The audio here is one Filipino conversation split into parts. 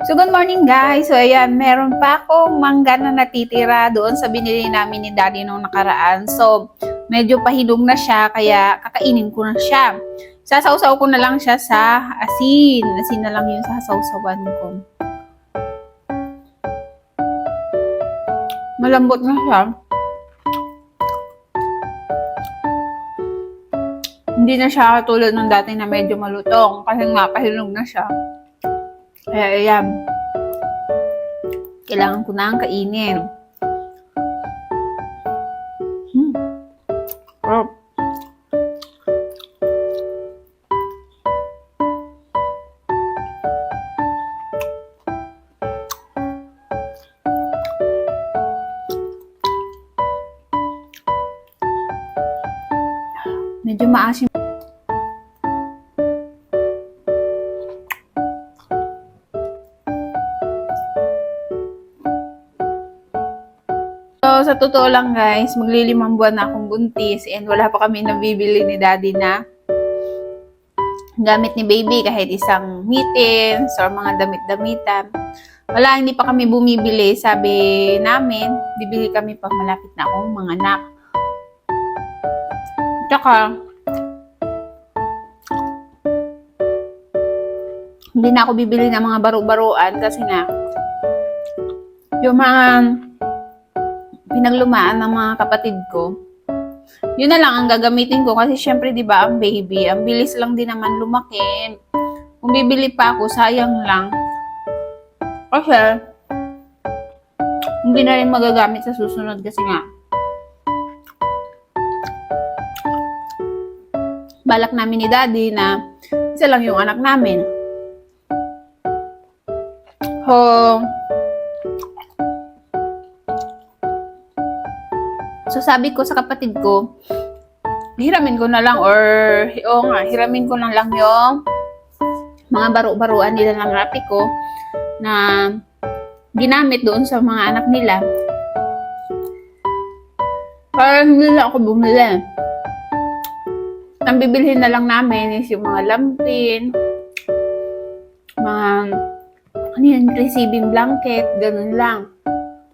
So, good morning guys. So, ayan, meron pa akong mangga na natitira doon sa binili namin ni Daddy nung nakaraan. So, medyo pahinog na siya, kaya kakainin ko na siya. Sasawsaw ko na lang siya sa asin. Asin na lang yung sasawsawan ko. Malambot na siya. Hindi na siya katulad nung dati na medyo malutong. Kasi nga, pahinog na siya. Kaya ayan, kailangan ko na ang kainin. Oh. Medyo maasim. So, sa totoo lang guys, maglilimang buwan na akong buntis and wala pa kami nabibili ni Daddy na gamit ni baby, kahit isang mittens or mga damit-damitan. Wala, hindi pa kami bumibili. Sabi namin, bibili kami pag malapit na akong mga anak. Tsaka, hindi na ako bibili ng mga baro-baruan kasi nga, yung mga pinaglumaan ng mga kapatid ko, yun na lang ang gagamitin ko kasi syempre 'di ba ang baby, ang bilis lang din naman lumaki. Kung bibili pa ako, sayang lang. Kasi hindi na rin magagamit sa susunod kasi nga balak namin ni Daddy na isa lang yung anak namin. So, sabi ko sa kapatid ko, hiramin ko na lang hiramin ko na lang yung mga baro-baruan nila ng ate ko na ginamit doon sa mga anak nila. Parang hindi lang ako bumili. Ang bibilhin na lang namin is yung mga lampin, mga receiving blanket, ganun lang.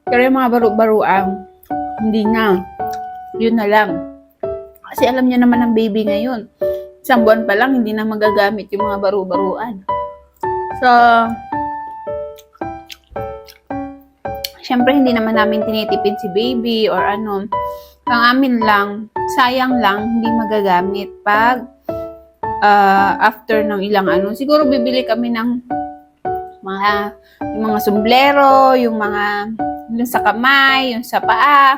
Pero yung mga baro-baruan, hindi na. Yun na lang. Kasi alam niya naman ng baby ngayon. Isang buwan pa lang, hindi na magagamit yung mga baro-baruan. So, syempre hindi naman namin tinitipid si baby or ano. Ang amin lang, sayang lang, hindi magagamit pag after ng ilang ano. Siguro bibili kami ng yung mga sombrero, yung sa kamay, yung sa paa,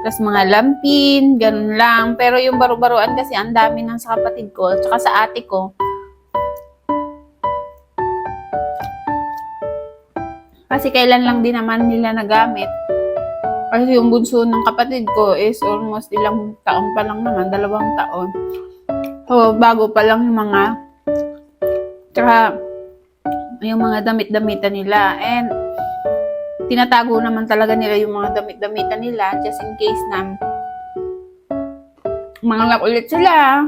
tapos mga lampin, ganun lang. Pero yung baro-baruan kasi ang dami ng sa kapatid ko, tsaka sa ate ko. Kasi kailan lang din naman nila nagamit. Kasi yung bunso ng kapatid ko is almost ilang taon pa lang naman, 2 taon. So, bago pa lang yung mga, tsaka yung mga damit-damitan nila. And, tinatago naman talaga nila yung mga damit-damitan nila just in case na mga ulit sila,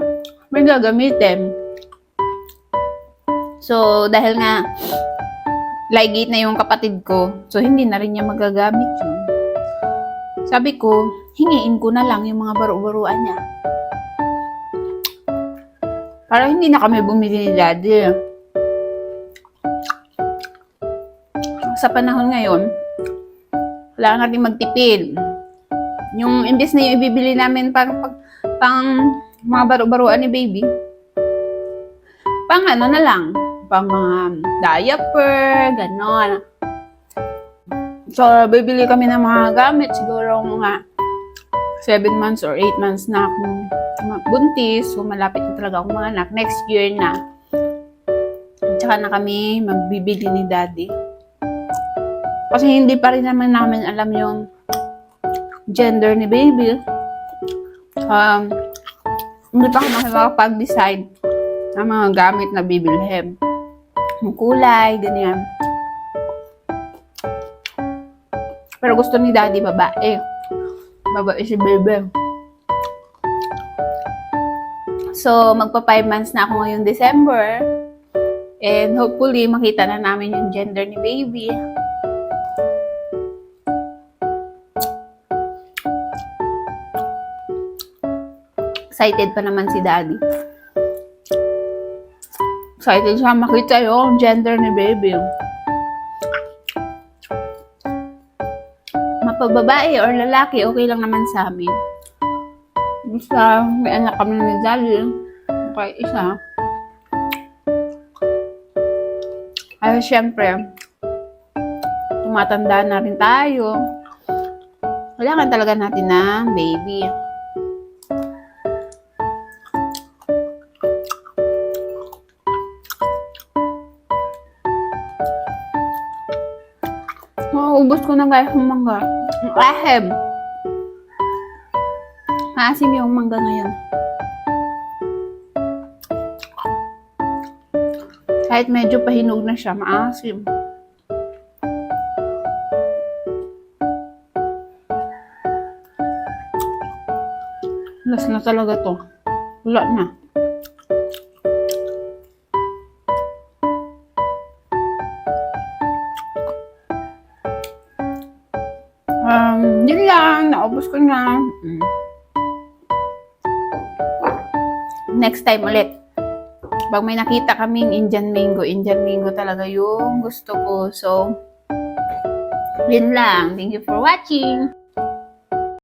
may gagamitin. So, dahil nga lightweight na yung kapatid ko, so hindi na rin niya magagamit yun. Sabi ko, hingiin ko na lang yung mga baro-baruan niya. Para hindi na kami bumili ni Daddy. Sa panahon ngayon, wala nga rin magtipid. Yung imbes na yung ibibili namin pang mga baro-baruan ni baby, pang ano na lang, pang mga diaper, ganon. So, bibili kami ng mga gamit, siguro mga 7 months or 8 months na akong buntis, so malapit na talaga akong mga anak. Next year na. Tsaka na kami magbibili ni Daddy. Kasi hindi pa rin naman namin alam yung gender ni baby. Hindi pa kami makapag-decide ng mga gamit na bibilhin. Yung kulay, ganyan. Pero gusto ni Daddy babae. Babae si baby. So, magpa 5 months na ako ngayong December. And hopefully, makita na namin yung gender ni baby. Excited pa naman si daddy. Excited siya makita yung gender ni baby. Mapababae or lalaki, okay lang naman sa amin. Basta may anak kami ni daddy. Okay, isa. Ay, syempre, tumatanda na rin tayo. Kailangan talaga natin ng baby. Ubus ko na guys yung mangga. Ang ahem. Maasim yung mangga ngayon. Kahit medyo pahinog na siya, maasim. Last na talaga to. Wala na. Yun lang. Naubos ko na. Next time ulit. Pag may nakita kaming Indian mango talaga yung gusto ko. So, yun lang. Thank you for watching.